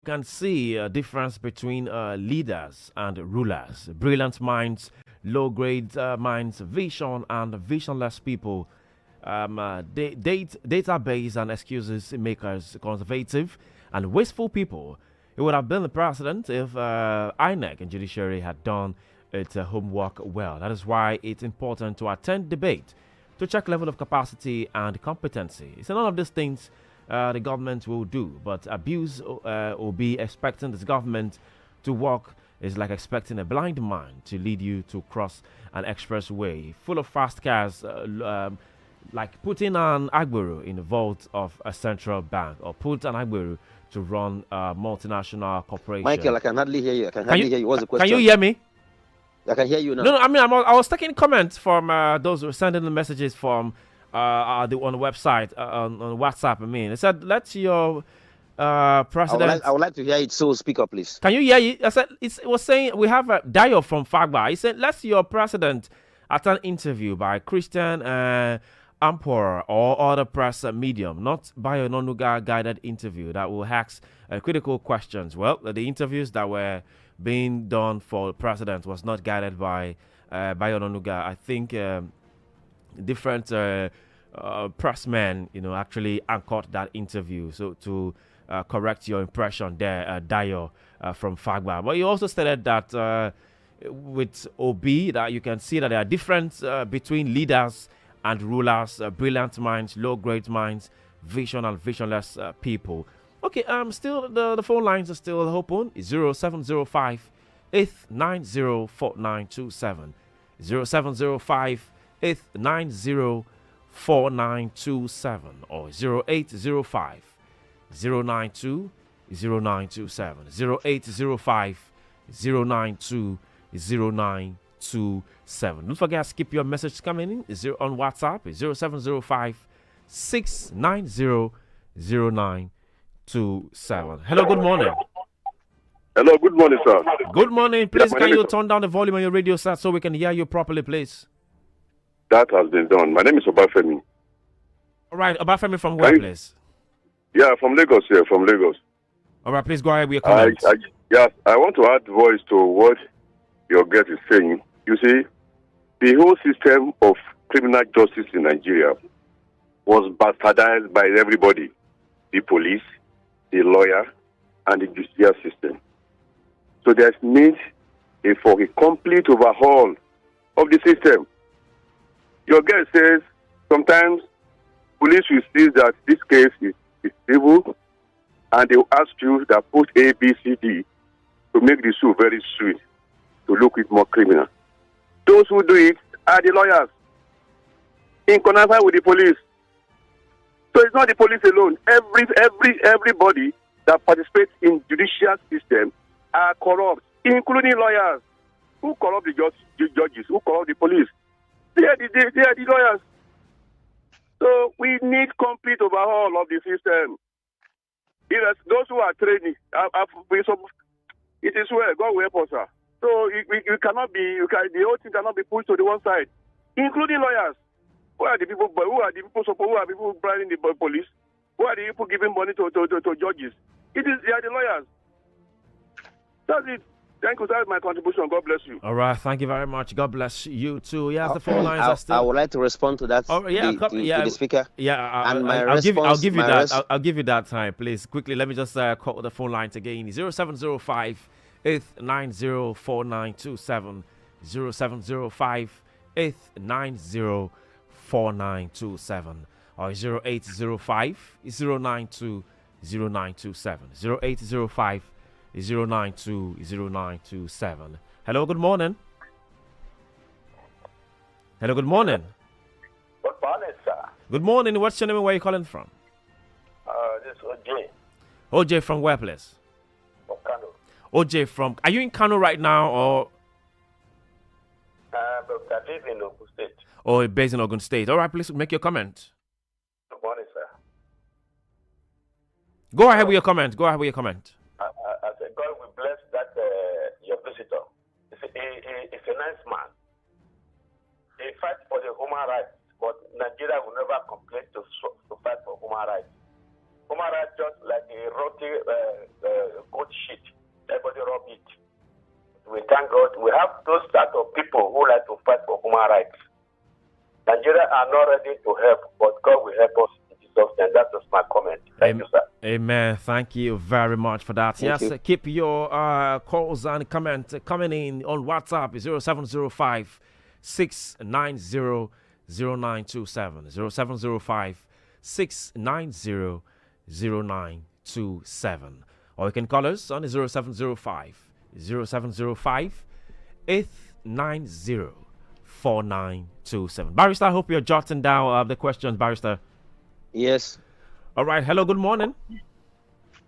can see a difference between leaders and rulers, brilliant minds, low grade minds, vision and visionless people, database and excuses makers, conservative and wasteful people. It would have been the president if INEC and judiciary had done its homework well. That is why it's important to attend debate to check level of capacity and competency. So none of these things the government will do, but abuse will be expecting this government to work is like expecting a blind man to lead you to cross an expressway full of fast cars, like putting an Agbero in the vault of a central bank, or put an Agbero to run a multinational corporation. Michael, I can hardly hear you. I can hardly hear you. What's the question? Can you hear me? I can hear you now. No, I mean, I was taking comments from those who were sending the messages from on the website, on WhatsApp. I mean, it said, let your president. I would like to hear it, so speak up, please. Can you hear it? I said, it was saying, we have a Dio from Fagba. He said, let your president at an interview by Christian Emperor or other press medium, not by a Nonuga guided interview that will ask critical questions. Well, the interviews that were being done for the president was not guided by Ononuga. I think different pressmen, actually anchored that interview. So to correct your impression there, Dio from Fagba. But he also stated that with OB, that you can see that there are differences between leaders and rulers, brilliant minds, low-grade minds, vision and visionless people. Okay, still the phone lines are still open. 0705 890 4927. 0705 890 4927 or 0805 092 0927. 0805 092 0927. Don't forget to keep your message coming in. Is on WhatsApp? 0705 690 0927. Hello, good morning. Hello, good morning, sir. Good morning. Please, can you turn down the volume on your radio set so we can hear you properly, please? That has been done. My name is Obafemi. All right, Obafemi from where, please? Yeah, from Lagos, here, from Lagos. All right, please go ahead with your comments. Yes, I want to add voice to what your guest is saying. You see, the whole system of criminal justice in Nigeria was bastardized by everybody. The police, the lawyer, and the judicial system. So there's need for a complete overhaul of the system. Your guest says sometimes police will see that this case is civil, and they will ask you that put A, B, C, D to make the suit very sweet, to look it more criminal. Those who do it are the lawyers, in connection with the police. So it's not the police alone. Everybody that participates in judicial system are corrupt, including lawyers. Who corrupt the judges? Who corrupt the police? They are the lawyers. So we need complete overhaul of the system. Those who are training, it is well, God will help us, sir. So you cannot be, the whole thing cannot be pushed to the one side, including lawyers. Who are the people bribing the police? Who are the people giving money to judges? They are the lawyers. That's it. Thank you. That's my contribution. God bless you. All right. Thank you very much. God bless you too. Yes, the phone lines are still. I would like to respond to that. Oh, yeah, to the speaker. Yeah, I'll give you that time, please. Quickly, let me just call the phone lines again. 0705 890 4927. 0705 890 4927 or 0805 092 0927. 0805 092 0927. Hello, good morning. Hello, good morning. Good morning, sir. Good morning. What's your name and where are you calling from? This is OJ. OJ from where, please? From Kano. OJ from. Are you in Kano right now or? But I live in Ogun State. Or based in Ogun State. All right, please make your comment. Good morning, sir. Go ahead with your comment. Go ahead with your comment. I said, God will bless that your visitor. It's a nice man. He fights for the human rights, but Nigeria will never complain to fight for human rights. human rights just like a roti good shit. Everybody rub it. We thank God. We have those type of people who like to fight for human rights. Nigeria are not ready to help, but God will help us in Jesus' name. That's just my comment. Thank you, sir. Amen. Thank you very much for that. Thank you. Keep your calls and comments coming in on WhatsApp. 0705 690 0927. 0705 690 0927. Or you can call us on 0705 890 4927. Barrister, I hope you're jotting down the questions, Barrister. Yes. All right. Hello. Good morning.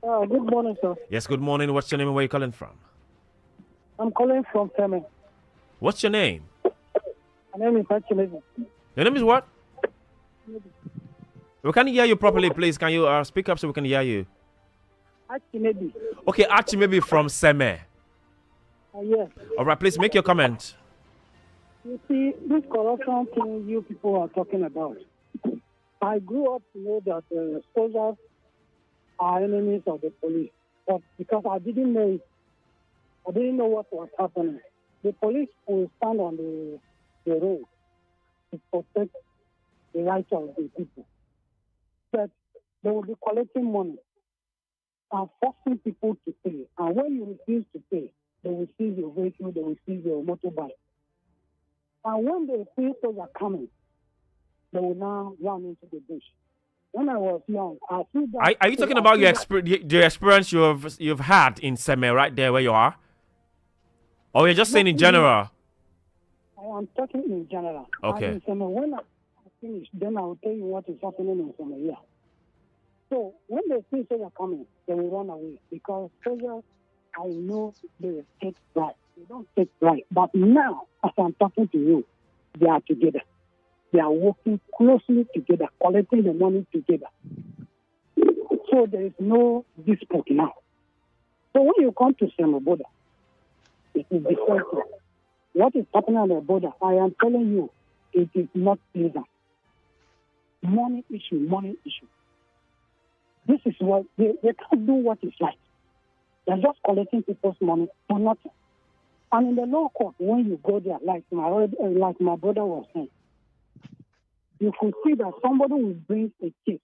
Good morning, sir. Yes. Good morning. What's your name and where you calling from? I'm calling from Femi. What's your name? My name is Achimezi. Your name is what? We can't hear you properly, please. Can you speak up so we can hear you? Achimezi. Okay, Archie, maybe from Seme. Yes. All right, please make your comment. You see, this corruption thing you people are talking about, I grew up to know that soldiers are enemies of the police. But because I didn't know it, I didn't know what was happening. The police will stand on the road to protect the rights of the people. But they will be collecting money and forcing people to pay. And when you refuse to pay, they will seize your vehicle, they will seize your motorbike. And when they see soldiers coming, they will now run into the bush. When I was young, I see that. Are you talking about the experience you've had in Seme right there where you are? Or you're just saying in general? I am talking in general. Okay. And in Seme, when I finish, then I will tell you what is happening in Seme here. So when they see soldiers coming, they will run away because soldiers, I know they take right. They don't take right. But now, as I'm talking to you, they are together. They are working closely together, collecting the money together. So there is no dispute now. So when you come to Seme border, it is different. What is happening on the border, I am telling you, it is not pleasant. Money issue. This is what they can't do what is right. They're just collecting people's money for nothing. And in the law court, when you go there, like my brother was saying, you could see that somebody will bring a case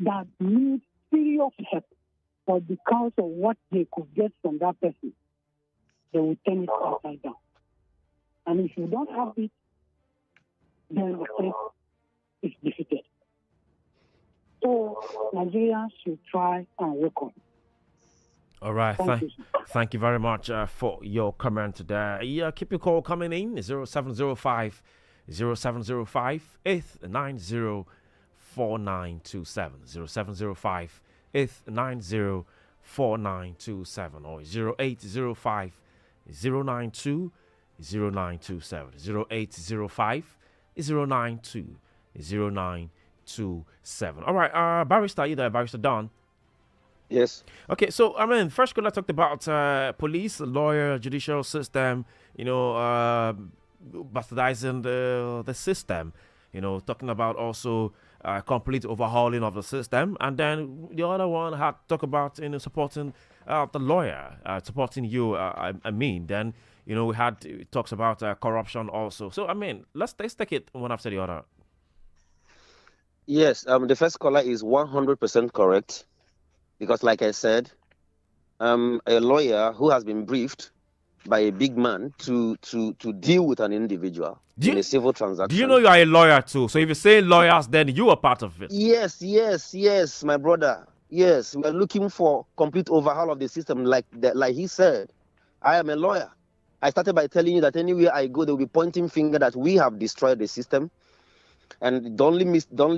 that needs serious help, but because of what they could get from that person, they will turn it upside down. And if you don't have it, then the case is defeated. So Nigeria should try and work on. All right. Thank you very much for your comment there. Yeah, keep your call coming in. 0705 890 4927. 0705 890 4927 or 0805 092 0927. 0805 092 0927. All right, Barrister, you there? Barrister Don? Yes. Okay, so I mean, first caller talked about police, lawyer, judicial system, bastardizing the system, talking about also complete overhauling of the system. And then the other one had talked about supporting the lawyer, supporting you, Then, we had talks about corruption also. So, I mean, let's take it one after the other. Yes, the first caller is 100% correct. Because like I said, a lawyer who has been briefed by a big man to deal with an individual in a civil transaction. Do you know you are a lawyer too? So if you say lawyers, then you are part of it. Yes, my brother. Yes, we are looking for complete overhaul of the system. Like he said, I am a lawyer. I started by telling you that anywhere I go, they will be pointing finger that we have destroyed the system. And the only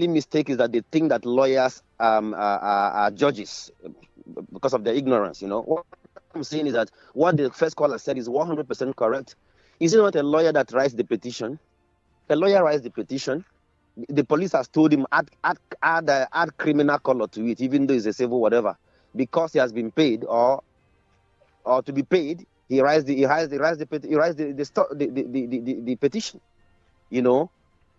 mistake is that they think that lawyers are judges because of their ignorance. What I'm saying is that what the first caller said is 100% correct. Is it not a lawyer that writes the petition? A lawyer writes the petition. The police has told him add criminal color to it, even though it's a civil whatever, because he has been paid or to be paid. He writes the petition.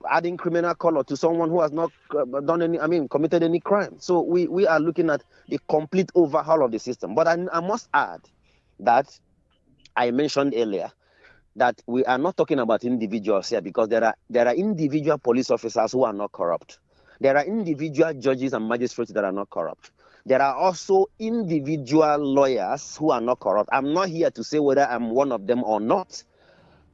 adding criminal color to someone who has not committed any crime. So we are looking at the complete overhaul of the system. But I must add that I mentioned earlier that we are not talking about individuals here, because there are individual police officers who are not corrupt. There are individual judges and magistrates that are not corrupt. There are also individual lawyers who are not corrupt. I'm not here to say whether I'm one of them or not.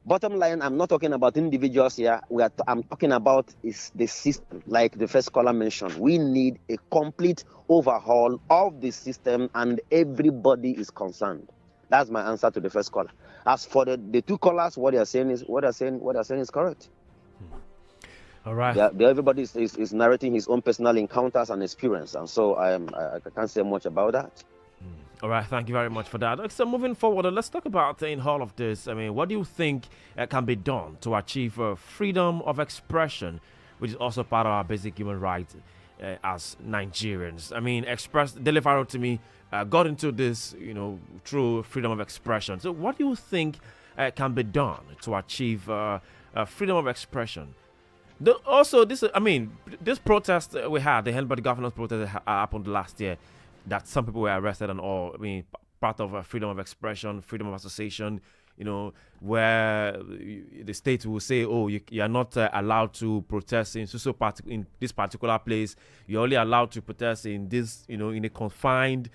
Bottom line, I'm not talking about individuals here. I'm talking about is the system, like the first caller mentioned. We need a complete overhaul of the system, and everybody is concerned. That's my answer to the first caller. As for the two callers, what they're saying is correct. All right. Everybody is narrating his own personal encounters and experience, and so I can't say much about that. All right, thank you very much for that. So moving forward, let's talk about in all of this. I mean, what do you think can be done to achieve freedom of expression, which is also part of our basic human rights as Nigerians? I mean, Delefaro to me got into this, through freedom of expression. So what do you think can be done to achieve freedom of expression? This protest we had, the Helbert governor's protest that happened last year, that some people were arrested and all. I mean, part of freedom of expression, freedom of association, where the state will say, oh, you are not allowed to protest in in this particular place. You're only allowed to protest in this, in a confined.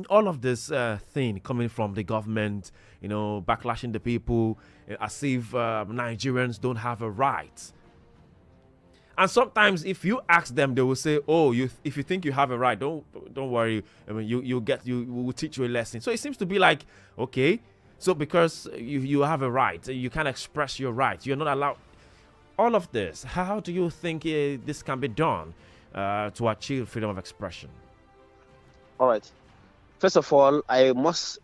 All of this thing coming from the government, backlashing the people as if Nigerians don't have a right. And sometimes, if you ask them, they will say, "Oh, if you think you have a right, don't worry. I mean, we will teach you a lesson." So it seems to be like, okay, so because you have a right, you can express your right. You're not allowed. All of this. How do you think this can be done to achieve freedom of expression? All right. First of all, I must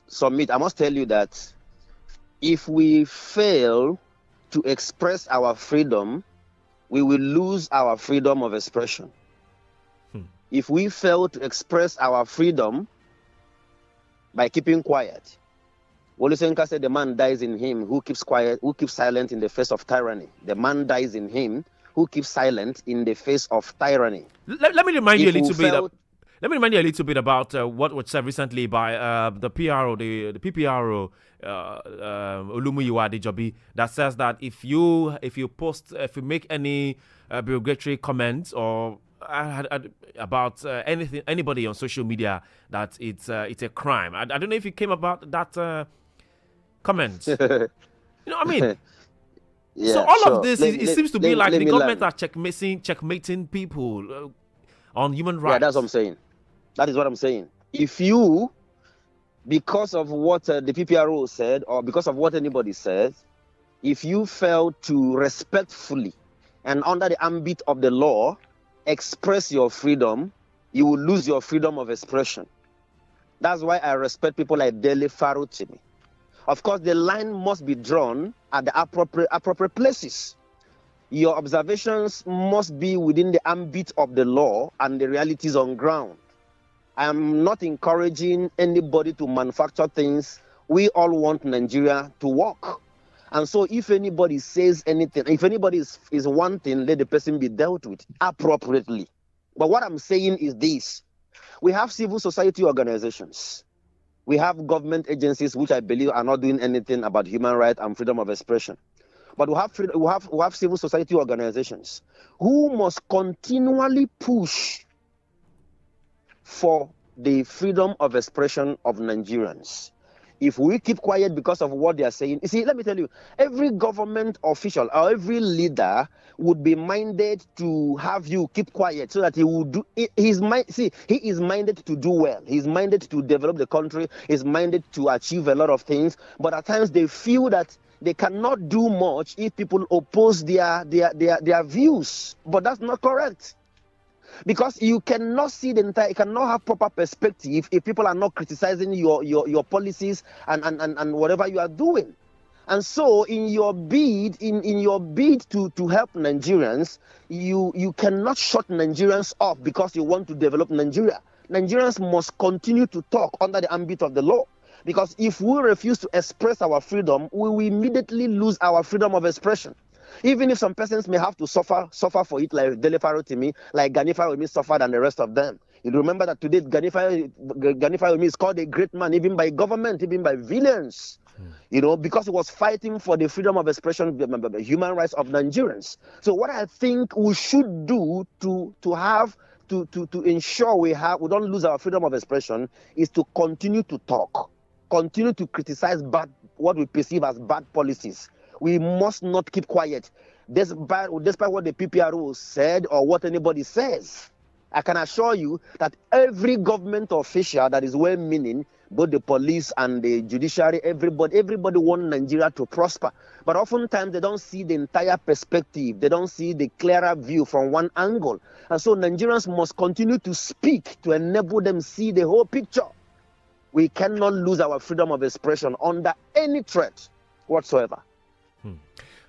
tell you that if we fail to express our freedom, we will lose our freedom of expression. If we fail to express our freedom by keeping quiet, Olusegun said, the man dies in him who keeps quiet, who keeps silent in the face of tyranny. The man dies in him who keeps silent in the face of tyranny. Let me remind you a little bit. Let me remind you a little bit about what was said recently by the PRO, the PPRO, Olumuyiwa Adejobi, that says that if you make any derogatory comments or about anybody on social media, that it's a crime. I don't know if you came about that comment. You know what I mean? Yeah, so all sure. of this, it seems to be like the government are checkmating people on human rights. Yeah, that's what I'm saying. That is what I'm saying. If you, because of what the PPRO said, or because of what anybody says, if you fail to respectfully and under the ambit of the law express your freedom, you will lose your freedom of expression. That's why I respect people like Delefaro to me. Of course, the line must be drawn at the appropriate places. Your observations must be within the ambit of the law and the realities on ground. I am not encouraging anybody to manufacture things. We all want Nigeria to work. And so if anybody says anything, if anybody is wanting, let the person be dealt with appropriately. But what I'm saying is this. We have civil society organizations. We have government agencies which I believe are not doing anything about human rights and freedom of expression. But we have civil society organizations who must continually push for the freedom of expression of Nigerians. If we keep quiet because of what they are saying, you see, let me tell you, every government official or every leader would be minded to have you keep quiet so that he will do. He is minded to do well. He's minded to develop the country. He's minded to achieve a lot of things. But at times they feel that they cannot do much if people oppose their views. But that's not correct. Because you cannot see you cannot have proper perspective if people are not criticizing your policies and whatever you are doing. And so in your bid to help Nigerians, you cannot shut Nigerians off because you want to develop Nigeria. Nigerians must continue to talk under the ambit of the law. Because if we refuse to express our freedom, we will immediately lose our freedom of expression. Even if some persons may have to suffer for it, like Delefaro Timi, like Ganifaro Imi suffered and the rest of them. You remember that today Ganifaro Imi is called a great man, even by government, even by villains. You know, because he was fighting for the freedom of expression, the human rights of Nigerians. So what I think we should do to ensure we don't lose our freedom of expression is to continue to talk, continue to criticize what we perceive as bad policies. We must not keep quiet, despite what the PPRO said or what anybody says. I can assure you that every government official that is well-meaning, both the police and the judiciary, everybody want Nigeria to prosper. But oftentimes they don't see the entire perspective. They don't see the clearer view from one angle. And so Nigerians must continue to speak to enable them see the whole picture. We cannot lose our freedom of expression under any threat whatsoever.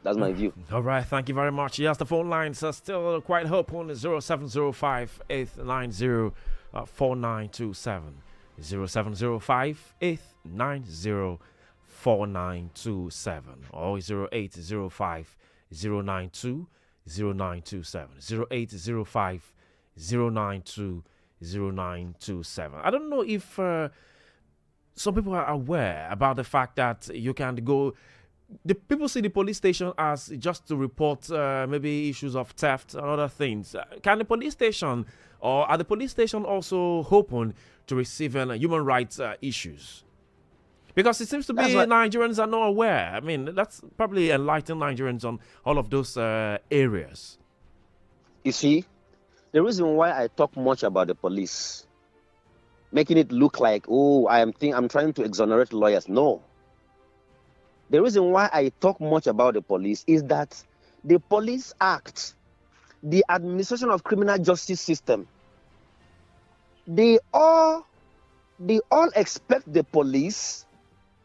That's my view. All right, thank you very much. Yes, the phone lines are still quite open. 0705 890 4927. 0705 890 4927 or 0805 092 0927. 0805 092 0927. I don't know if some people are aware about the fact that you can go. The people see the police station as just to report maybe issues of theft and other things. Can the police station or are the police station also open to receiving human rights issues? Because it seems to be Nigerians are not aware. I mean, that's probably enlighten Nigerians on all of those areas. You see, the reason why I talk much about the police, making it look like, I'm trying to exonerate lawyers. No. The reason why I talk much about the police is that the Police Act, the administration of criminal justice system, they all expect the police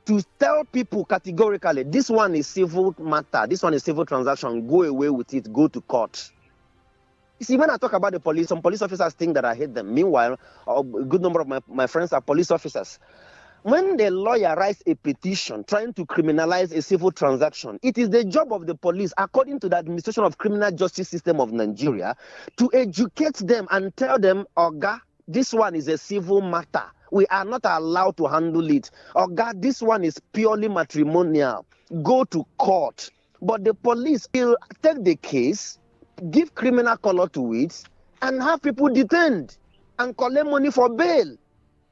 to tell people categorically, this one is civil matter, this one is civil transaction, go away with it, go to court. You see, when I talk about the police, some police officers think that I hate them. Meanwhile, a good number of my friends are police officers. When the lawyer writes a petition trying to criminalize a civil transaction, it is the job of the police, according to the administration of criminal justice system of Nigeria, to educate them and tell them, Oga, this one is a civil matter. We are not allowed to handle it. Oga, this one is purely matrimonial. Go to court. But the police will take the case, give criminal color to it, and have people detained and collect money for bail.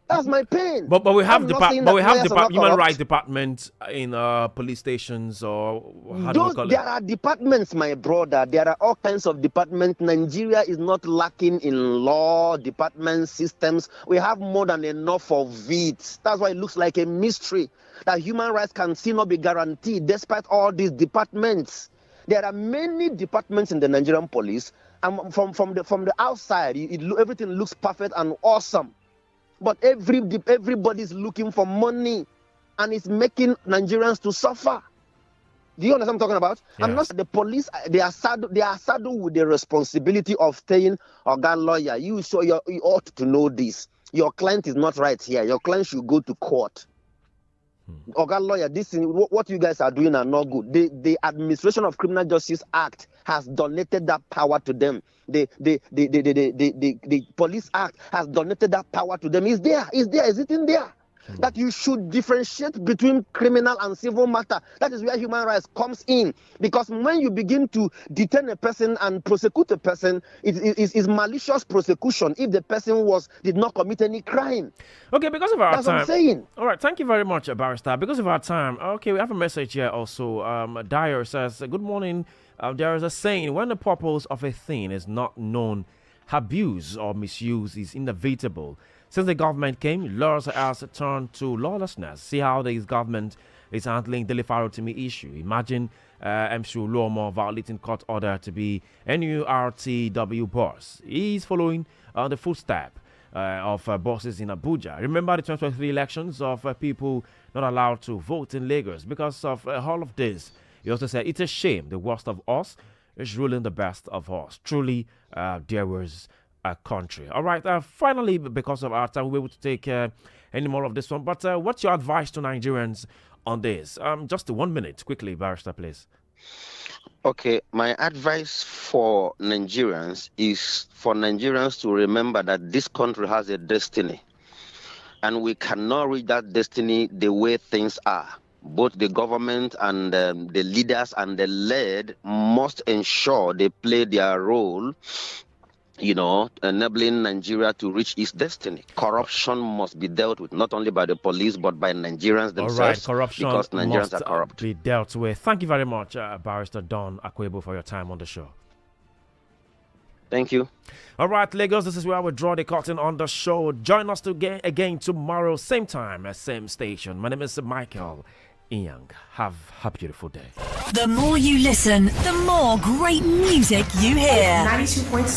That's my pain. But we have human rights department in police stations, or how do we call it? There are departments, my brother. There are all kinds of departments. Nigeria is not lacking in law department systems. We have more than enough of it. That's why it looks like a mystery that human rights can still not be guaranteed despite all these departments. There are many departments in the Nigerian police, and from the outside, everything looks perfect and awesome. But everybody's looking for money, and it's making Nigerians to suffer. Do you understand what I'm talking about? Yeah. I'm not the police. They are saddled with the responsibility of saying, "Oga lawyer, you ought to know this. Your client is not right here. Your client should go to court." Oga lawyer, this is what you guys are doing are not good. The Administration of Criminal Justice Act has donated that power to them. The Police Act has donated that power to them. Is it in there? That you should differentiate between criminal and civil matter. That is where human rights comes in. Because when you begin to detain a person and prosecute a person, it is malicious prosecution if the person did not commit any crime. Okay, because of our That's time. what I'm saying. All right, thank you very much, Barrister. Because of our time, okay, we have a message here also. Dyer says, good morning. There is a saying, when the purpose of a thing is not known, abuse or misuse is inevitable. Since the government came, laws has turned to lawlessness. See how this government is handling the Delefaro issue. Imagine MC Oluomo violating court order to be NURTW boss. He is following the footstep of bosses in Abuja. Remember the 2023 elections of people not allowed to vote in Lagos. Because of all of this, he also said, it's a shame the worst of us is ruling the best of us. Truly, there was a country. All right, finally, because of our time, we'll be able to take any more of this one. But what's your advice to Nigerians on this? Just 1 minute, quickly, Barrister, please. Okay, my advice for Nigerians is for Nigerians to remember that this country has a destiny, and we cannot reach that destiny the way things are. Both the government and the leaders and the led must ensure they play their role, enabling Nigeria to reach its destiny. Corruption must be dealt with not only by the police but by Nigerians themselves. All right, corruption because Nigerians must are corrupt. be dealt with. Thank you very much, Barrister Don Akwebo, for your time on the show. Thank you. All right, Lagos, this is where we draw the curtain on the show. Join us again tomorrow, same time, same station. My name is Michael Inyang. Have a beautiful day. The more you listen, the more great music you hear. 92.7